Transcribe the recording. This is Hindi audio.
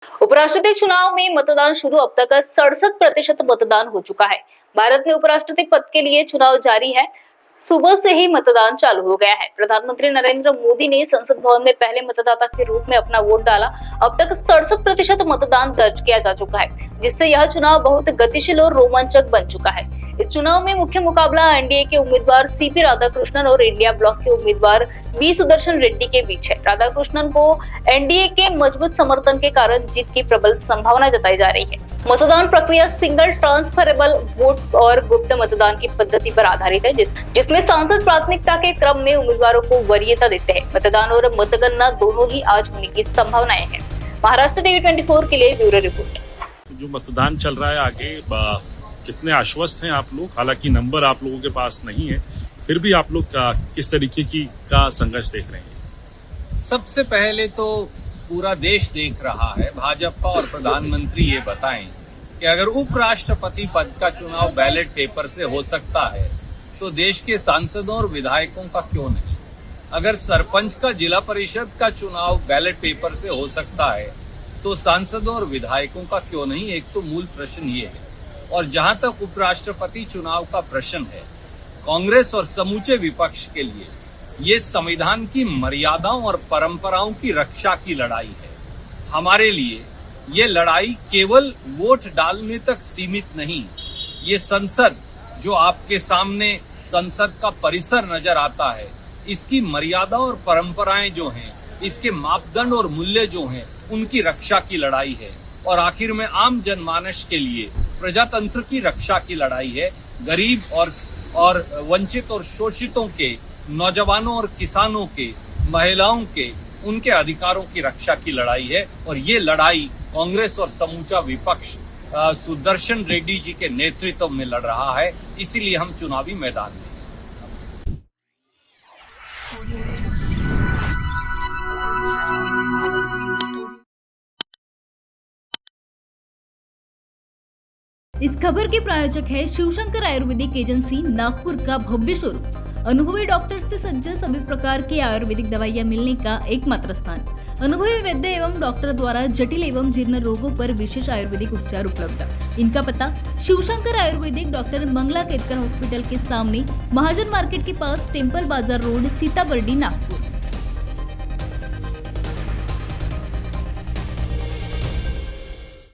उपराष्ट्रपति चुनाव में मतदान शुरू, अब तक 67% मतदान हो चुका है। भारत में उपराष्ट्रपति पद के लिए चुनाव जारी है। सुबह से ही मतदान चालू हो गया है। प्रधानमंत्री नरेंद्र मोदी ने संसद भवन में पहले मतदाता के रूप में अपना वोट डाला। अब तक 67% मतदान दर्ज किया जा चुका है, जिससे यह चुनाव बहुत गतिशील और रोमांचक बन चुका है। इस चुनाव में मुख्य मुकाबला एनडीए के उम्मीदवार सीपी राधाकृष्णन और इंडिया ब्लॉक के उम्मीदवार बी सुदर्शन रेड्डी के बीच है। राधाकृष्णन को एनडीए के मजबूत समर्थन के कारण जीत की प्रबल संभावना जताई जा रही है। मतदान प्रक्रिया सिंगल ट्रांसफरेबल वोट और गुप्त मतदान की पद्धति पर आधारित है, जिसमें सांसद प्राथमिकता के क्रम में उम्मीदवारों को वरीयता देते हैं। मतदान और मतगणना दोनों ही आज होने की संभावनाएं हैं। महाराष्ट्र टीवी 24 के लिए ब्यूरो रिपोर्ट। जो मतदान चल रहा है आगे, कितने आश्वस्त हैं आप लोग? हालांकि नंबर आप लोगों के पास नहीं है, फिर भी आप लोग किस तरीके का संघर्ष देख रहे हैं? सबसे पहले तो पूरा देश देख रहा है, भाजपा और प्रधानमंत्री ये बताएं कि अगर उपराष्ट्रपति पद का चुनाव बैलेट पेपर से हो सकता है तो देश के सांसदों और विधायकों का क्यों नहीं? अगर सरपंच का, जिला परिषद का चुनाव बैलेट पेपर से हो सकता है तो सांसदों और विधायकों का क्यों नहीं? एक तो मूल प्रश्न ये है। और जहां तक उपराष्ट्रपति चुनाव का प्रश्न है, कांग्रेस और समूचे विपक्ष के लिए ये संविधान की मर्यादाओं और परंपराओं की रक्षा की लड़ाई है। हमारे लिए ये लड़ाई केवल वोट डालने तक सीमित नहीं। ये संसद, जो आपके सामने संसद का परिसर नजर आता है, इसकी मर्यादा और परंपराएं जो हैं, इसके मापदंड और मूल्य जो हैं, उनकी रक्षा की लड़ाई है। और आखिर में आम जनमानस के लिए प्रजातंत्र की रक्षा की लड़ाई है। गरीब और वंचित और शोषितों के, नौजवानों और किसानों के, महिलाओं के, उनके अधिकारों की रक्षा की लड़ाई है। और ये लड़ाई कांग्रेस और समूचा विपक्ष सुदर्शन रेड्डी जी के नेतृत्व में लड़ रहा है। इसीलिए हम चुनावी मैदान में हैं। इस खबर के प्रायोजक है शिवशंकर आयुर्वेदिक एजेंसी, नागपुर का भव्य शोरूम। अनुभवी डॉक्टर से सज्ज सभी प्रकार की आयुर्वेदिक दवाइयां मिलने का एकमात्र स्थान। अनुभवी वैद्य एवं डॉक्टर द्वारा जटिल एवं जीर्ण रोगों पर विशेष आयुर्वेदिक उपचार उपलब्ध। इनका पता शिवशंकर आयुर्वेदिक, डॉक्टर मंगला केतकर हॉस्पिटल के सामने, महाजन मार्केट के पास, टेम्पल बाजार रोड, सीताबर्डी, नागपुर।